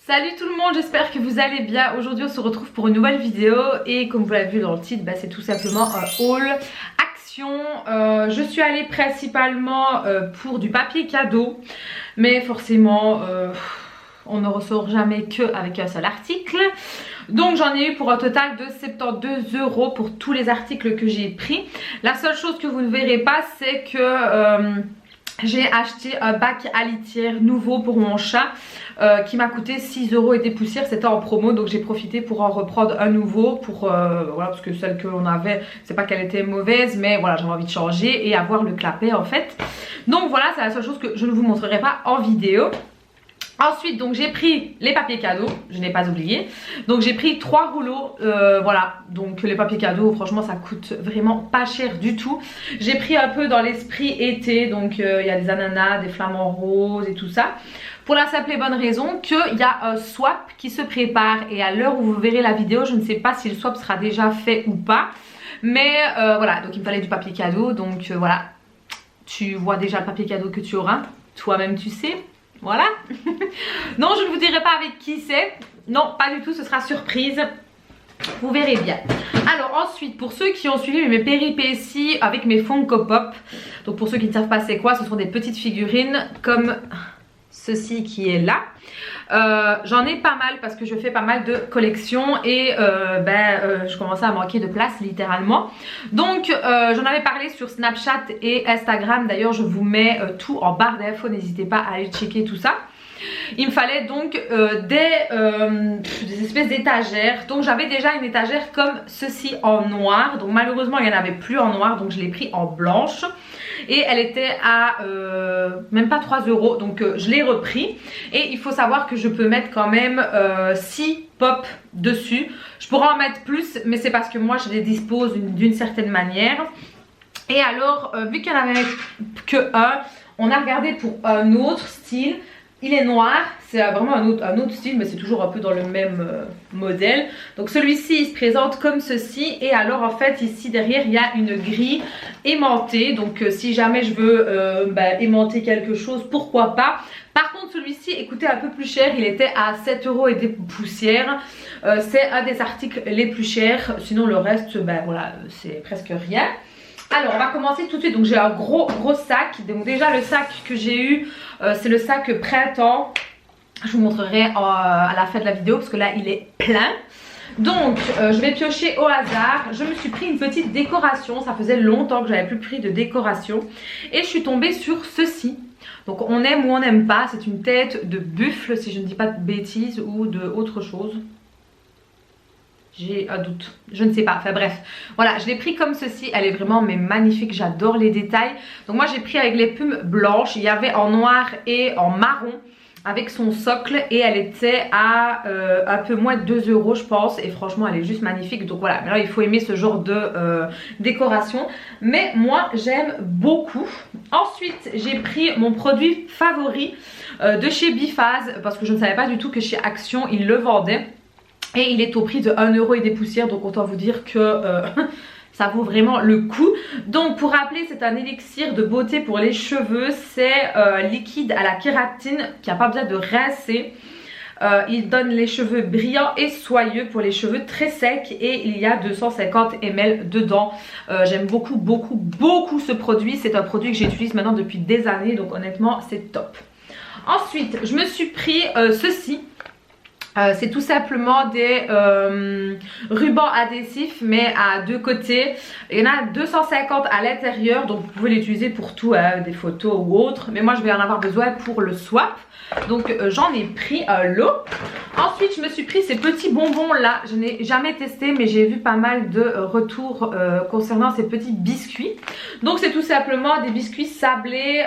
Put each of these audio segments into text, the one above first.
Salut tout le monde, j'espère que vous allez bien. Aujourd'hui on se retrouve pour une nouvelle vidéo et comme vous l'avez vu dans le titre, c'est tout simplement un haul action. Je suis allée principalement pour du papier cadeau, mais forcément on ne ressort jamais qu'avec un seul article. Donc j'en ai eu pour un total de 72 € pour tous les articles que j'ai pris. La seule chose que vous ne verrez pas, c'est que j'ai acheté un bac à litière nouveau pour mon chat qui m'a coûté 6 € et des poussières. C'était en promo, donc j'ai profité pour en reprendre un nouveau pour voilà, parce que celle que l'on avait, c'est pas qu'elle était mauvaise, mais voilà, j'avais envie de changer et avoir le clapet en fait. Donc voilà, c'est la seule chose que je ne vous montrerai pas en vidéo. Ensuite donc j'ai pris les papiers cadeaux, je n'ai pas oublié. Donc j'ai pris 3 rouleaux, voilà. Donc les papiers cadeaux franchement ça coûte vraiment pas cher du tout. J'ai pris un peu dans l'esprit été, donc il y a des ananas, des flamants roses et tout ça. Pour la simple et bonne raison qu'il y a un swap qui se prépare. Et à l'heure où vous verrez la vidéo, je ne sais pas si le swap sera déjà fait ou pas. Mais voilà, donc il me fallait du papier cadeau. Donc voilà, tu vois déjà le papier cadeau que tu auras. Toi-même tu sais. Voilà. Non, je ne vous dirai pas avec qui c'est. Non, pas du tout, ce sera surprise. Vous verrez bien. Alors ensuite, pour ceux qui ont suivi mes péripéties avec mes Funko Pop, donc pour ceux qui ne savent pas c'est quoi, ce sont des petites figurines comme ceci qui est là. J'en ai pas mal parce que je fais pas mal de collections et je commençais à manquer de place littéralement. Donc j'en avais parlé sur Snapchat et Instagram. D'ailleurs je vous mets tout en barre d'infos, n'hésitez pas à aller checker tout ça. Il me fallait donc des espèces d'étagères. Donc j'avais déjà une étagère comme ceci en noir. Donc malheureusement il n'y en avait plus en noir, donc je l'ai pris en blanche. Et elle était à même pas 3 €, donc je l'ai repris. Et il faut savoir que je peux mettre quand même 6 pop dessus. Je pourrais en mettre plus, mais c'est parce que moi je les dispose d'une certaine manière. Et alors vu qu'il n'y en avait que un, on a regardé pour un autre style. Il est noir, c'est vraiment un autre style, mais c'est toujours un peu dans le même modèle. Donc celui-ci il se présente comme ceci. Et alors en fait ici derrière il y a une grille aimantée. Donc si jamais je veux aimanter quelque chose, pourquoi pas. Par contre celui-ci est coûté un peu plus cher, il était à 7 € et des poussières. C'est un des articles les plus chers, sinon le reste voilà, c'est presque rien. Alors on va commencer tout de suite. Donc j'ai un gros sac. Donc déjà le sac que j'ai eu c'est le sac printemps. Je vous montrerai à la fin de la vidéo parce que là il est plein. Donc je vais piocher au hasard. Je me suis pris une petite décoration. Ça faisait longtemps que j'avais plus pris de décoration. Et je suis tombée sur ceci. Donc on aime ou on n'aime pas. C'est une tête de buffle si je ne dis pas de bêtises ou de autre chose. J'ai un doute, je ne sais pas, enfin bref. Voilà, je l'ai pris comme ceci, elle est vraiment magnifique, j'adore les détails. Donc moi j'ai pris avec les plumes blanches, il y avait en noir et en marron avec son socle. Et elle était à un peu moins de 2 € je pense. Et franchement elle est juste magnifique. Donc voilà, mais là il faut aimer ce genre de décoration. Mais moi j'aime beaucoup. Ensuite j'ai pris mon produit favori de chez Biphase. Parce que je ne savais pas du tout que chez Action ils le vendaient. Et il est au prix de 1 € et des poussières. Donc autant vous dire que ça vaut vraiment le coup. Donc pour rappeler, c'est un élixir de beauté pour les cheveux. C'est liquide à la kératine qui n'a pas besoin de rincer. Il donne les cheveux brillants et soyeux pour les cheveux très secs. Et il y a 250 ml dedans. J'aime beaucoup ce produit. C'est un produit que j'utilise maintenant depuis des années. Donc honnêtement c'est top. Ensuite je me suis pris ceci. C'est tout simplement des rubans adhésifs mais à deux côtés. Il y en a 250 à l'intérieur, donc vous pouvez l'utiliser pour tout, des photos ou autre. Mais moi je vais en avoir besoin pour le swap. Donc j'en ai pris un lot. Ensuite je me suis pris ces petits bonbons là. Je n'ai jamais testé mais j'ai vu pas mal de retours concernant ces petits biscuits. Donc c'est tout simplement des biscuits sablés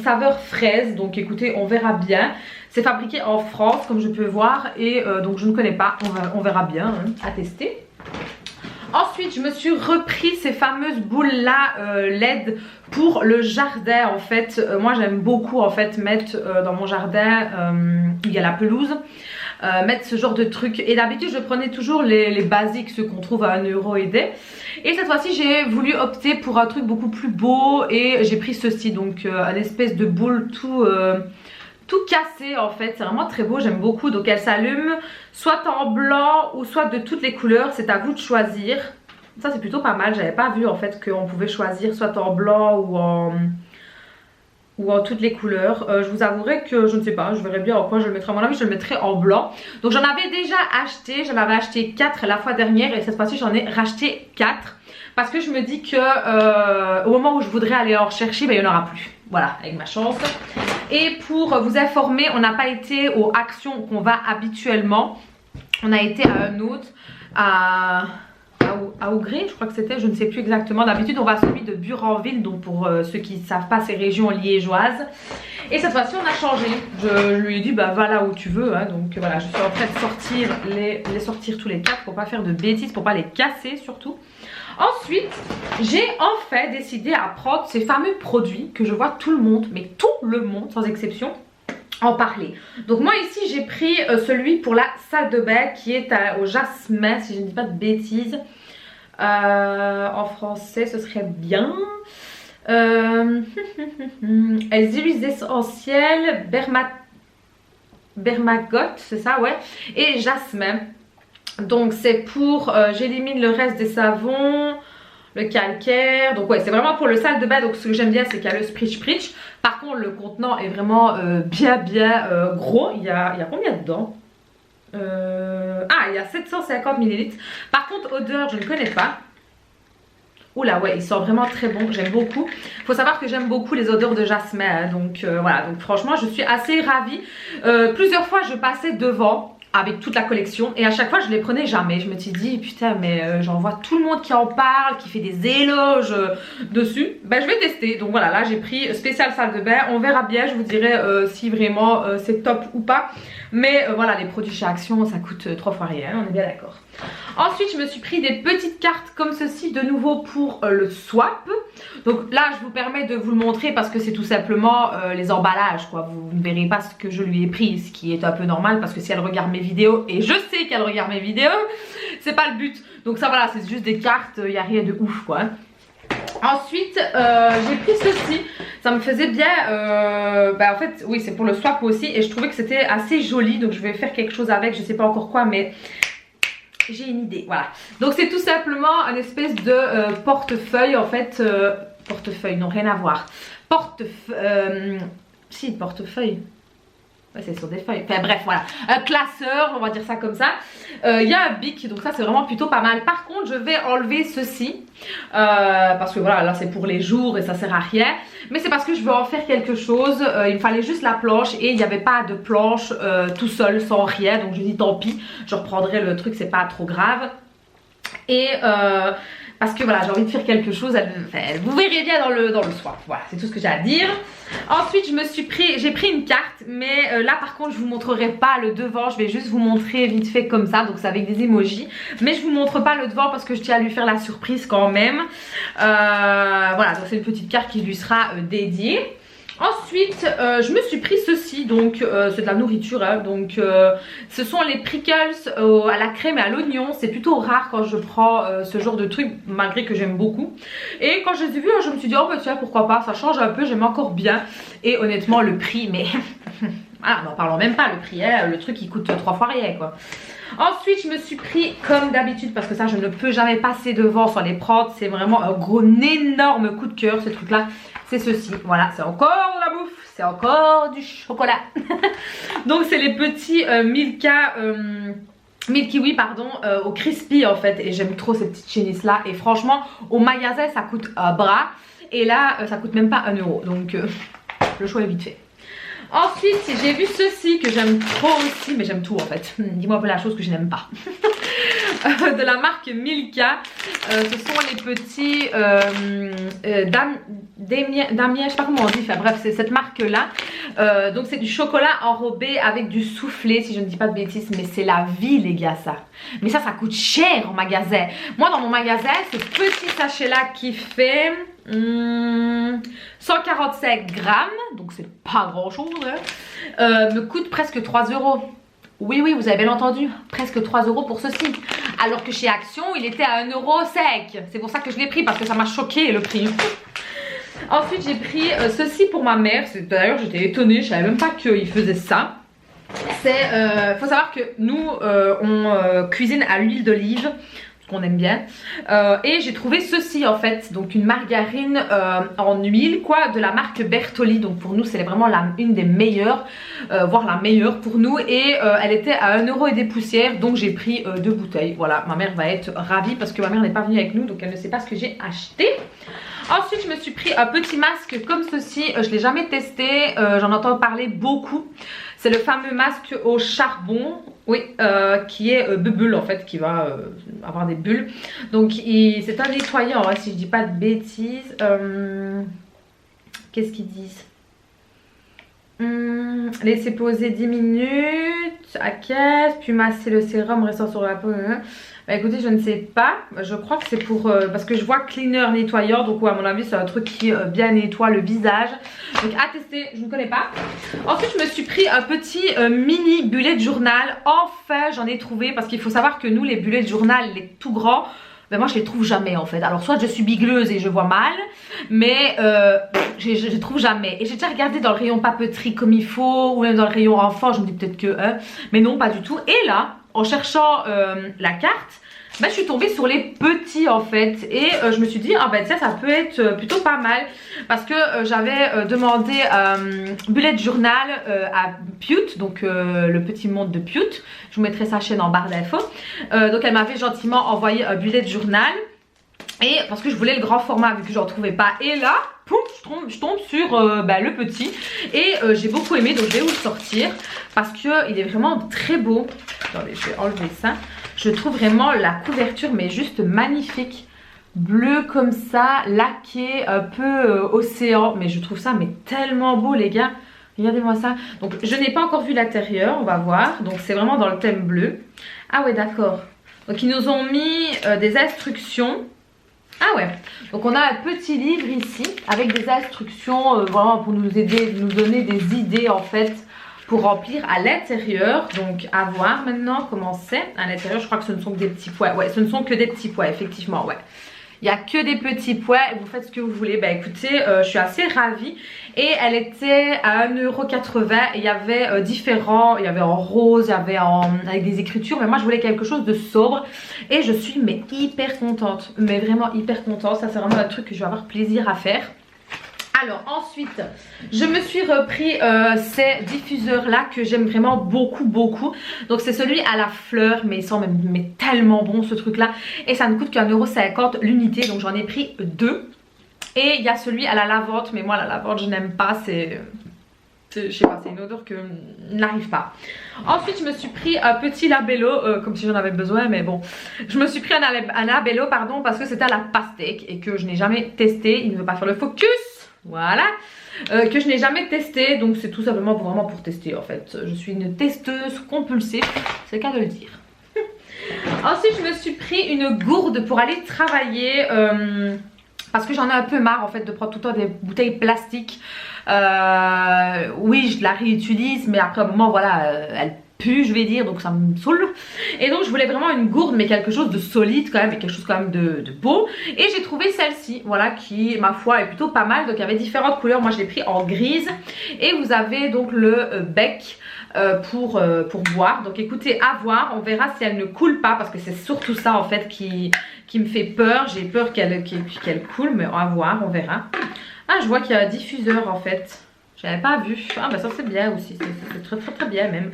saveur fraise. Donc écoutez, on verra bien. C'est fabriqué en France comme je peux voir et donc je ne connais pas, on verra bien à tester. Ensuite je me suis repris ces fameuses boules là LED pour le jardin en fait. Moi j'aime beaucoup en fait mettre dans mon jardin, il y a la pelouse. Mettre ce genre de trucs et d'habitude je prenais toujours les basiques, ceux qu'on trouve à 1 € et des. Et cette fois-ci j'ai voulu opter pour un truc beaucoup plus beau et j'ai pris ceci, donc une espèce de boule tout cassé en fait, c'est vraiment très beau, j'aime beaucoup. Donc elle s'allume soit en blanc ou soit de toutes les couleurs, c'est à vous de choisir. Ça c'est plutôt pas mal, j'avais pas vu en fait qu'on pouvait choisir soit en blanc ou en toutes les couleurs. Je vous avouerai que je ne sais pas, je verrai bien en quoi je le mettrai. À mon avis je le mettrai en blanc. Donc j'en avais déjà acheté, j'en avais acheté 4 la fois dernière et cette fois-ci j'en ai racheté 4. Parce que je me dis que au moment où je voudrais aller en rechercher, ben, il n'y en aura plus. Voilà, avec ma chance. Et pour vous informer, on n'a pas été aux actions qu'on va habituellement. On a été à un autre, à Ougré, je crois que c'était, je ne sais plus exactement. D'habitude, on va à celui de Buranville, donc pour ceux qui ne savent pas, c'est région liégeoise. Et cette fois-ci, on a changé. Je lui ai dit, bah va là où tu veux. Hein. Donc voilà, je suis en train de sortir les sortir tous les 4 pour pas faire de bêtises, pour pas les casser surtout. Ensuite, j'ai en fait décidé à prendre ces fameux produits que je vois tout le monde, mais tout le monde sans exception, en parler. Donc moi ici j'ai pris celui pour la salle de bain qui est au jasmin, si je ne dis pas de bêtises. En français ce serait bien. Les huiles essentielles, bergamote, c'est ça, ouais, et jasmin. Donc c'est pour, j'élimine le reste des savons, le calcaire. Donc ouais, c'est vraiment pour le salle de bain. Donc ce que j'aime bien c'est qu'il y a le spritz. Par contre le contenant est vraiment bien gros. Il y a combien dedans? Ah, il y a 750 ml. Par contre odeur je ne connais pas. Oula ouais, il sent vraiment très bon, j'aime beaucoup. Faut savoir que j'aime beaucoup les odeurs de jasmin, hein, donc voilà, donc franchement je suis assez ravie. Plusieurs fois je passais devant avec toute la collection et à chaque fois je les prenais jamais. Je me suis dit putain mais j'en vois tout le monde qui en parle, qui fait des éloges dessus. Ben je vais tester. Donc voilà, là j'ai pris spécial salle de bain. On verra bien, je vous dirai si vraiment c'est top ou pas. Mais voilà, les produits chez Action ça coûte 3 fois rien, on est bien d'accord. Ensuite je me suis pris des petites cartes comme ceci de nouveau pour le swap. Donc là je vous permets de vous le montrer parce que c'est tout simplement les emballages quoi. Vous ne verrez pas ce que je lui ai pris, ce qui est un peu normal parce que si elle regarde mes vidéos, et je sais qu'elle regarde mes vidéos, c'est pas le but. Donc ça voilà, c'est juste des cartes, il n'y a rien de ouf quoi. Ensuite j'ai pris ceci, ça me faisait bien, en fait oui c'est pour le swap aussi et je trouvais que c'était assez joli. Donc je vais faire quelque chose avec, je sais pas encore quoi mais j'ai une idée, voilà. Donc c'est tout simplement un espèce de portefeuille en fait, portefeuille, non rien à voir. Si portefeuille. Ouais, c'est sur des feuilles. Enfin bref, voilà. Un classeur, on va dire ça comme ça. Il y a un bic, donc ça c'est vraiment plutôt pas mal. Par contre, je vais enlever ceci. Parce que voilà, là c'est pour les jours et ça sert à rien. Mais c'est parce que je veux en faire quelque chose. Il me fallait juste la planche et il n'y avait pas de planche tout seul, sans rien. Donc je dis tant pis, je reprendrai le truc, c'est pas trop grave. Et parce que voilà, j'ai envie de faire quelque chose, vous verrez bien dans le swap. Voilà, c'est tout ce que j'ai à dire. Ensuite j'ai pris une carte, mais là par contre je vous montrerai pas le devant, je vais juste vous montrer vite fait comme ça, donc c'est avec des emojis. Mais je vous montre pas le devant parce que je tiens à lui faire la surprise quand même. Voilà, donc c'est une petite carte qui lui sera dédiée. Ensuite je me suis pris ceci, donc c'est de la nourriture hein, donc ce sont les prickles à la crème et à l'oignon. C'est plutôt rare quand je prends ce genre de truc malgré que j'aime beaucoup. Et quand je les ai vus je me suis dit oh bah tiens pourquoi pas, ça change un peu, j'aime encore bien. Et honnêtement le prix mais ah, n'en parlons même pas, le prix hein, le truc il coûte 3 fois rien quoi. Ensuite je me suis pris comme d'habitude parce que ça je ne peux jamais passer devant sans les prendre. C'est vraiment un gros énorme coup de cœur ce truc là. C'est ceci, voilà, c'est encore de la bouffe, c'est encore du chocolat. Donc c'est les petits Milky Way pardon, au crispy en fait. Et j'aime trop ces petites chénisses là. Et franchement au magasin ça coûte un bras. Et là ça coûte même pas 1 euro. Donc le choix est vite fait. Ensuite j'ai vu ceci que j'aime trop aussi. Mais j'aime tout en fait. Dis-moi un peu la chose que je n'aime pas. De la marque Milka. Ce sont les petits Damien, je sais pas comment on dit, enfin bref c'est cette marque là. Donc c'est du chocolat enrobé avec du soufflé si je ne dis pas de bêtises. Mais c'est la vie les gars ça. Mais ça coûte cher en magasin. Moi dans mon magasin ce petit sachet là qui fait 145 grammes. Donc c'est pas grand chose hein, me coûte presque 3 euros. Oui, oui, vous avez bien entendu, presque 3 euros pour ceci. Alors que chez Action, il était à 1 euro sec. C'est pour ça que je l'ai pris, parce que ça m'a choqué le prix. Ensuite j'ai pris ceci pour ma mère. D'ailleurs j'étais étonnée, je savais même pas qu'il faisait ça. C'est, faut savoir que nous on cuisine à l'huile d'olive, qu'on aime bien, et j'ai trouvé ceci en fait, donc une margarine en huile quoi, de la marque Bertolli. Donc pour nous c'est vraiment une des meilleures, voire la meilleure pour nous, et elle était à 1€ et des poussières, donc j'ai pris 2 bouteilles. Voilà, ma mère va être ravie parce que ma mère n'est pas venue avec nous, donc elle ne sait pas ce que j'ai acheté. Ensuite je me suis pris un petit masque comme ceci, je l'ai jamais testé, j'en entends parler beaucoup. C'est le fameux masque au charbon, oui, qui est bubble en fait, qui va avoir des bulles. Donc c'est un nettoyant, hein, si je dis pas de bêtises. Qu'est-ce qu'ils disent? Laissez poser 10 minutes à caisse, puis masser le sérum restant sur la peau. Bah écoutez, je ne sais pas, je crois que c'est pour parce que je vois cleaner nettoyant, donc ouais, à mon avis c'est un truc qui bien nettoie le visage. Donc à tester, je ne connais pas. Ensuite je me suis pris un petit mini bullet journal. Enfin j'en ai trouvé, parce qu'il faut savoir que nous les bullet journal, les tout grands, ben moi je les trouve jamais en fait. Alors soit je suis bigleuse et je vois mal, mais je les trouve jamais. Et j'ai déjà regardé dans le rayon papeterie comme il faut, ou même dans le rayon enfant, je me dis peut-être que mais non, pas du tout. Et là en cherchant la carte, bah, je suis tombée sur les petits en fait, et je me suis dit ah ben ça peut être plutôt pas mal, parce que j'avais demandé bullet journal à Pute, donc le petit monde de Pute. Je vous mettrai sa chaîne en barre d'infos. Donc elle m'avait gentiment envoyé un bullet journal, et parce que je voulais le grand format vu que j'en trouvais pas, et là poum, je tombe sur le petit, et j'ai beaucoup aimé, donc je vais vous le sortir parce que il est vraiment très beau. Attendez, je vais enlever ça. Je trouve vraiment la couverture mais juste magnifique, bleu comme ça, laqué, un peu océan, mais je trouve ça mais tellement beau les gars. Regardez-moi ça. Donc je n'ai pas encore vu l'intérieur, on va voir. Donc c'est vraiment dans le thème bleu. Ah ouais, d'accord. Donc ils nous ont mis des instructions. Ah ouais, donc on a un petit livre ici avec des instructions vraiment pour nous aider, nous donner des idées en fait pour remplir à l'intérieur. Donc à voir maintenant comment c'est à l'intérieur. Je crois que ce ne sont que des petits pois. Ouais, ce ne sont que des petits pois effectivement, ouais. Il n'y a que des petits pois et vous faites ce que vous voulez. Bah écoutez, je suis assez ravie. Et elle était à 1,80 €. Il y avait différents, il y avait en rose, il y avait avec des écritures. Mais moi je voulais quelque chose de sobre. Et je suis mais hyper contente. Mais vraiment hyper contente. Ça c'est vraiment un truc que je vais avoir plaisir à faire. Alors ensuite je me suis repris ces diffuseurs là que j'aime vraiment beaucoup. Donc c'est celui à la fleur, mais il sent mais tellement bon ce truc là. Et ça ne coûte qu'1,50 € l'unité, donc j'en ai pris 2. Et il y a celui à la lavande, mais moi la lavande je n'aime pas, je sais pas, c'est une odeur que je n'arrive pas. Ensuite je me suis pris un petit labello, comme si j'en avais besoin, mais bon. Je me suis pris un labello pardon, parce que c'était à la pastèque et que je n'ai jamais testé. Il ne veut pas faire le focus. Voilà, que je n'ai jamais testé, donc c'est tout simplement vraiment pour tester en fait. Je suis une testeuse compulsive, c'est le cas de le dire. Ensuite je me suis pris une gourde pour aller travailler, parce que j'en ai un peu marre en fait de prendre tout le temps des bouteilles plastiques. Oui je la réutilise, mais après un moment voilà, elle pue je vais dire, donc ça me saoule. Et donc je voulais vraiment une gourde mais quelque chose de solide quand même, et quelque chose quand même de beau. Et j'ai trouvé celle-ci, voilà, qui ma foi est plutôt pas mal. Donc il y avait différentes couleurs, moi je l'ai pris en grise. Et vous avez donc le bec pour boire. Donc écoutez, à voir, on verra si elle ne coule pas, parce que c'est surtout ça en fait qui me fait peur. J'ai peur qu'elle coule, mais à voir, on verra. Ah, je vois qu'il y a un diffuseur en fait. J'avais pas vu. Ah bah ça c'est bien aussi, c'est très bien même.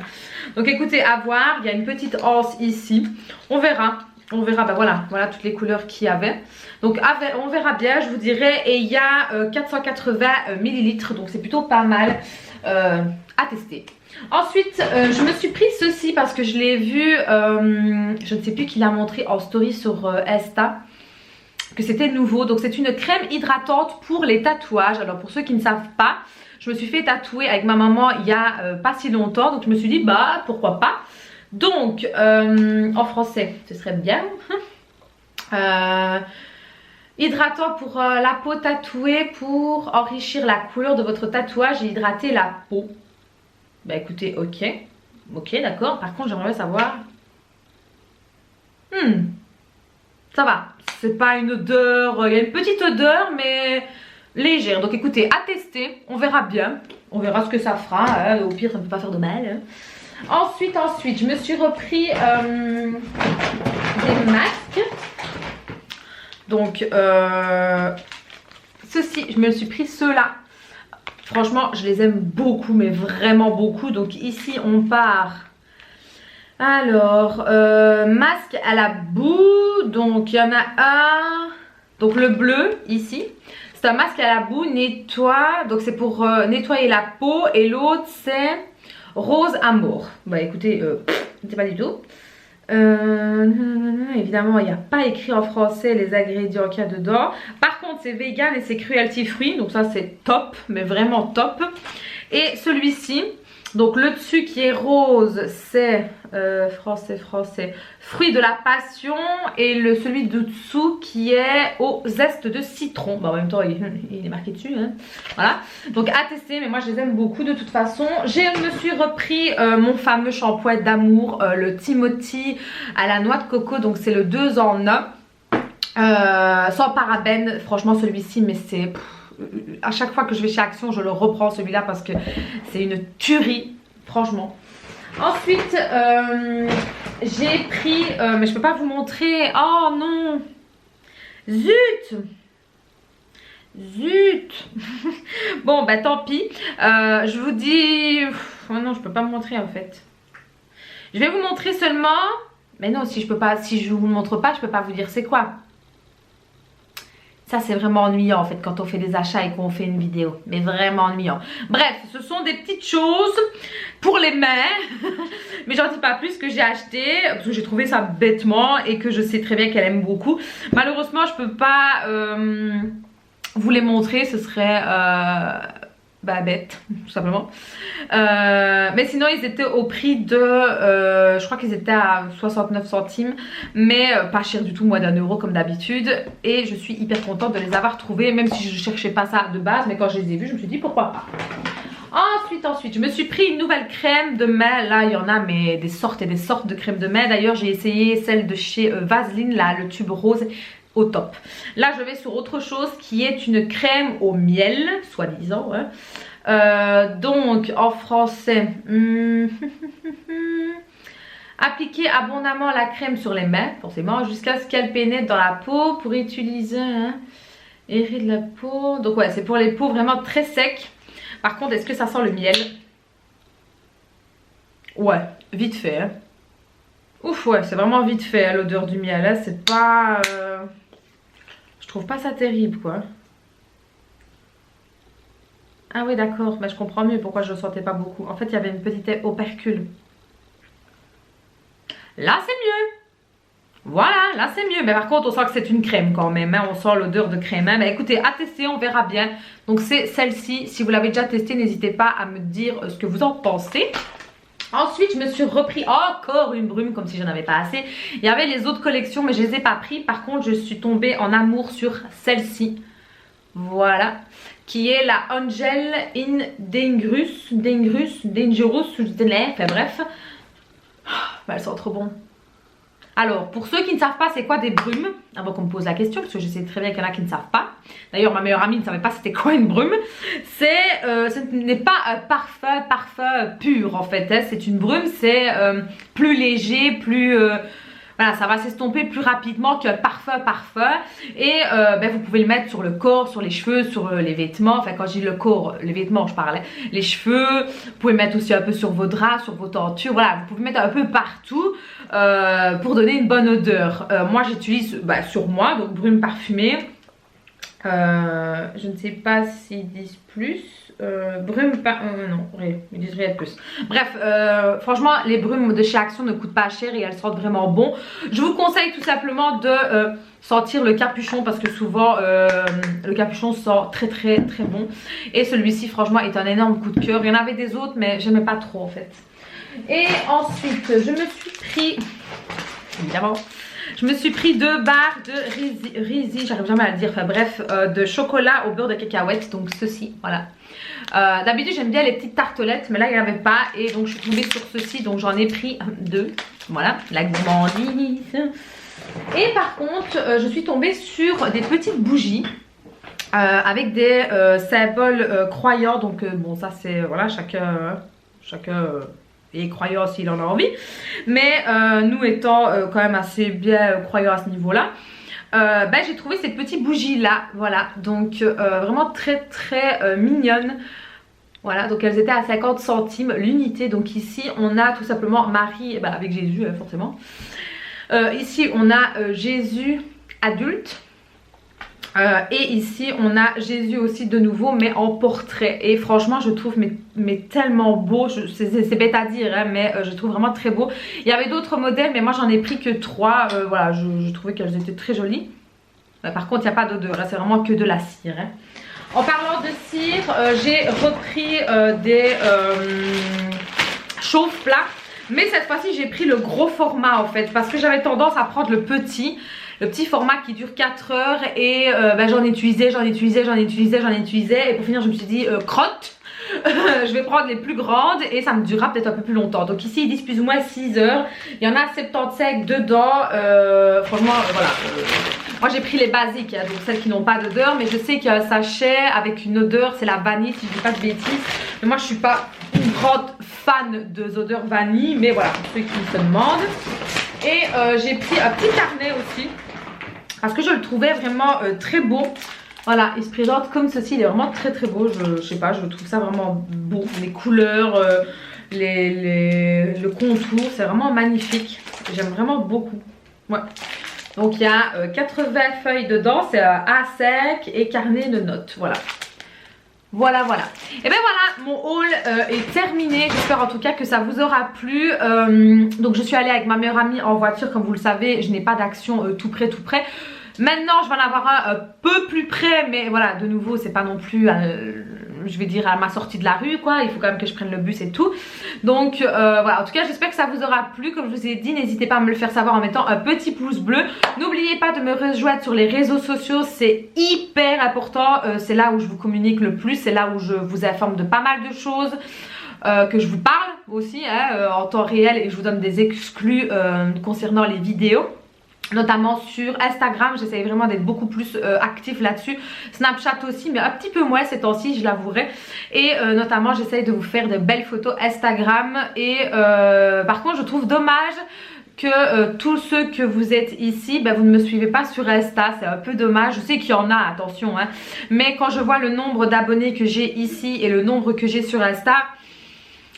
Donc écoutez, à voir, il y a une petite anse ici. On verra, bah voilà toutes les couleurs qu'il y avait. Donc on verra bien, je vous dirai. Et il y a 480 ml, donc c'est plutôt pas mal à tester. Ensuite je me suis pris ceci parce que je l'ai vu, je ne sais plus qui l'a montré en story sur Insta, que c'était nouveau. Donc c'est une crème hydratante pour les tatouages. Alors pour ceux qui ne savent pas, je me suis fait tatouer avec ma maman il y a pas si longtemps, donc je me suis dit bah pourquoi pas. Donc en français ce serait bien. Hydratant pour la peau tatouée pour enrichir la couleur de votre tatouage et hydrater la peau. Bah écoutez, ok d'accord. Par contre j'aimerais savoir, ça va, c'est pas une odeur, il y a une petite odeur mais légère. Donc écoutez, à tester, on verra bien. On verra ce que ça fera, hein. Au pire ça ne peut pas faire de mal, hein. Ensuite, je me suis repris des masques. Donc ceux-ci, je me suis pris ceux-là. Franchement, je les aime beaucoup, mais vraiment beaucoup. Donc ici, on part. Alors, masque à la boue. Donc il y en a un. Donc le bleu ici. C'est un masque à la boue, nettoie. Donc c'est pour nettoyer la peau. Et l'autre c'est rose amour. Bah écoutez, c'est pas du tout. Évidemment, il n'y a pas écrit en français les ingrédients qu'il y a dedans. Par contre, c'est vegan et c'est cruelty free. Donc ça, c'est top, mais vraiment top. Et celui-ci, donc le dessus qui est rose, c'est français, fruit de la passion. Et celui de dessous qui est au zeste de citron. Bah, en même temps, il est marqué dessus, hein. Voilà. Donc à tester, mais moi je les aime beaucoup de toute façon. Je me suis repris mon fameux shampoing d'amour, le Timothy à la noix de coco. Donc c'est le 2 en 1. Sans parabènes. Franchement, celui-ci, mais c'est... à chaque fois que je vais chez Action, je le reprends celui-là parce que c'est une tuerie, franchement. Ensuite, j'ai pris, mais je peux pas vous montrer. Oh non, zut. Bon bah tant pis. Je vous dis, oh non, je peux pas me montrer en fait. Je vais vous montrer seulement. Mais non, si je vous le montre pas, je peux pas vous dire c'est quoi. Ça c'est vraiment ennuyant en fait quand on fait des achats et qu'on fait une vidéo. Mais vraiment ennuyant. Bref, ce sont des petites choses pour les mains. Mais j'en dis pas plus, que j'ai acheté parce que j'ai trouvé ça bêtement et que je sais très bien qu'elle aime beaucoup. Malheureusement je peux pas vous les montrer, ce serait bête tout simplement. Mais sinon ils étaient au prix de je crois qu'ils étaient à 69 centimes, mais pas cher du tout, moins d'1 € comme d'habitude. Et je suis hyper contente de les avoir trouvés, même si je cherchais pas ça de base, mais quand je les ai vus je me suis dit pourquoi pas. Ensuite, je me suis pris une nouvelle crème de main. Là, il y en a mais des sortes et des sortes de crèmes de main. D'ailleurs, j'ai essayé celle de chez Vaseline, là, le tube rose, au top. Là, je vais sur autre chose qui est une crème au miel, soi-disant. Ouais. Donc, en français, appliquer abondamment la crème sur les mains, forcément, jusqu'à ce qu'elle pénètre dans la peau pour utiliser aérer de la peau. Donc, ouais, c'est pour les peaux vraiment très secs. Par contre, est-ce que ça sent le miel? Ouais, vite fait. Hein. Ouf, ouais, c'est vraiment vite fait hein, l'odeur du miel. Hein. C'est pas... Je trouve pas ça terrible, quoi. Ah oui, d'accord. Mais je comprends mieux pourquoi je ne sentais pas beaucoup. En fait, il y avait une petite opercule. Là, c'est mieux. Voilà, là c'est mieux. Mais par contre, on sent que c'est une crème quand même. Hein. On sent l'odeur de crème. Hein. Mais écoutez, à tester, on verra bien. Donc c'est celle-ci. Si vous l'avez déjà testée, n'hésitez pas à me dire ce que vous en pensez. Ensuite, je me suis repris encore une brume, comme si j'en avais pas assez. Il y avait les autres collections, mais je les ai pas pris. Par contre, je suis tombée en amour sur celle-ci. Voilà. Qui est la Angel in Dangerous, enfin bref. Elle sent trop bon. Alors, pour ceux qui ne savent pas c'est quoi des brumes, avant qu'on me pose la question, parce que je sais très bien qu'il y en a qui ne savent pas. D'ailleurs, ma meilleure amie ne savait pas c'était quoi une brume. Ce n'est pas un parfum pur en fait. Hein. C'est une brume, c'est plus léger, plus... voilà, ça va s'estomper plus rapidement qu'un parfum. Et vous pouvez le mettre sur le corps, sur les cheveux, sur les vêtements. Enfin, quand je dis le corps, les vêtements, je parlais. Les cheveux, vous pouvez mettre aussi un peu sur vos draps, sur vos tentures. Voilà, vous pouvez mettre un peu partout pour donner une bonne odeur. Moi, j'utilise sur moi, donc brume parfumée. Je ne sais pas s'ils disent plus. Non, ils disent rien de plus. Bref, franchement, les brumes de chez Action ne coûtent pas cher et elles sentent vraiment bon. Je vous conseille tout simplement de sentir le capuchon parce que souvent le capuchon sent très bon. Et celui-ci, franchement, est un énorme coup de cœur. Il y en avait des autres, mais j'aimais pas trop en fait. Et ensuite, je me suis pris, évidemment, je me suis pris 2 barres de Rizzi, j'arrive jamais à le dire, enfin bref, de chocolat au beurre de cacahuète, donc ceci, voilà. D'habitude j'aime bien les petites tartelettes, mais là il n'y en avait pas, et donc je suis tombée sur ceci, donc j'en ai pris 2, voilà, la gourmandise. Et par contre, je suis tombée sur des petites bougies. avec des symboles croyants. Donc bon, ça c'est voilà, chacun est croyant s'il en a envie, mais nous étant quand même assez bien croyants à ce niveau là, j'ai trouvé ces petites bougies là, voilà, donc vraiment très mignonnes. Voilà, donc elles étaient à 50 centimes l'unité. Donc ici on a tout simplement Marie avec Jésus forcément. Ici on a Jésus adulte. Et ici on a Jésus aussi de nouveau, mais en portrait. Et franchement je trouve mais tellement beau, c'est bête à dire hein, mais je trouve vraiment très beau. Il y avait d'autres modèles mais moi j'en ai pris que 3. Voilà, je trouvais qu'elles étaient très jolies. Par contre il n'y a pas d'odeur hein, c'est vraiment que de la cire hein. En parlant de cire, j'ai repris des chauffe-plats. Mais cette fois-ci j'ai pris le gros format en fait, parce que j'avais tendance à prendre le petit format qui dure 4 heures. Et j'en utilisais. Et pour finir je me suis dit crotte. Je vais prendre les plus grandes et ça me durera peut-être un peu plus longtemps. Donc ici ils disent plus ou moins 6 heures. Il y en a 75 dedans. Franchement voilà. Moi j'ai pris les basiques hein, donc celles qui n'ont pas d'odeur. Mais je sais qu'il y a un sachet avec une odeur, c'est la vanille si je dis pas de bêtises. Mais moi je suis pas une grande fan de odeur vanille. Mais voilà, pour ceux qui se demandent. Et j'ai pris un petit carnet aussi, parce que je le trouvais vraiment très beau. Voilà, il se présente comme ceci, il est vraiment très beau, je sais pas, je trouve ça vraiment beau. Les couleurs, le contour, c'est vraiment magnifique. J'aime vraiment beaucoup. Ouais. Donc il y a 80 feuilles dedans, c'est A5 et carnet de notes, voilà. Voilà. Et ben voilà, mon haul est terminé. J'espère en tout cas que ça vous aura plu. Donc je suis allée avec ma meilleure amie en voiture, comme vous le savez. Je n'ai pas d'action tout près. Maintenant je vais en avoir un peu plus près. Mais voilà, de nouveau c'est pas non plus je vais dire à ma sortie de la rue quoi. Il faut quand même que je prenne le bus et tout. Donc voilà, en tout cas j'espère que ça vous aura plu. Comme je vous ai dit, n'hésitez pas à me le faire savoir en mettant un petit pouce bleu. N'oubliez pas de me rejoindre sur les réseaux sociaux, c'est hyper important. C'est là où je vous communique le plus, c'est là où je vous informe de pas mal de choses. Que je vous parle aussi hein, en temps réel, et je vous donne des exclus concernant les vidéos. Notamment sur Instagram, j'essaye vraiment d'être beaucoup plus actif là-dessus. Snapchat aussi, mais un petit peu moins ces temps-ci, je l'avouerai. Et notamment, j'essaye de vous faire de belles photos Instagram. Et par contre, je trouve dommage que tous ceux que vous êtes ici, vous ne me suivez pas sur Insta. C'est un peu dommage. Je sais qu'il y en a, attention. Hein, mais quand je vois le nombre d'abonnés que j'ai ici et le nombre que j'ai sur Insta...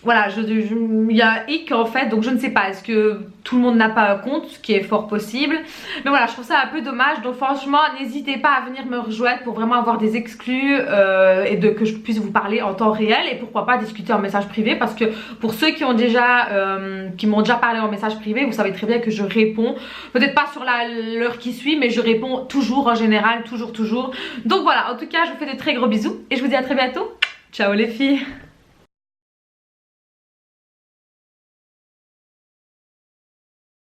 Voilà, il y a hic en fait, donc je ne sais pas, est-ce que tout le monde n'a pas un compte, ce qui est fort possible. Mais voilà, je trouve ça un peu dommage, donc franchement, n'hésitez pas à venir me rejoindre pour vraiment avoir des exclus et que je puisse vous parler en temps réel. Et pourquoi pas discuter en message privé, parce que pour ceux qui m'ont déjà parlé en message privé, vous savez très bien que je réponds. Peut-être pas sur l'heure qui suit, mais je réponds toujours en général, toujours. Donc voilà, en tout cas, je vous fais de très gros bisous et je vous dis à très bientôt. Ciao les filles!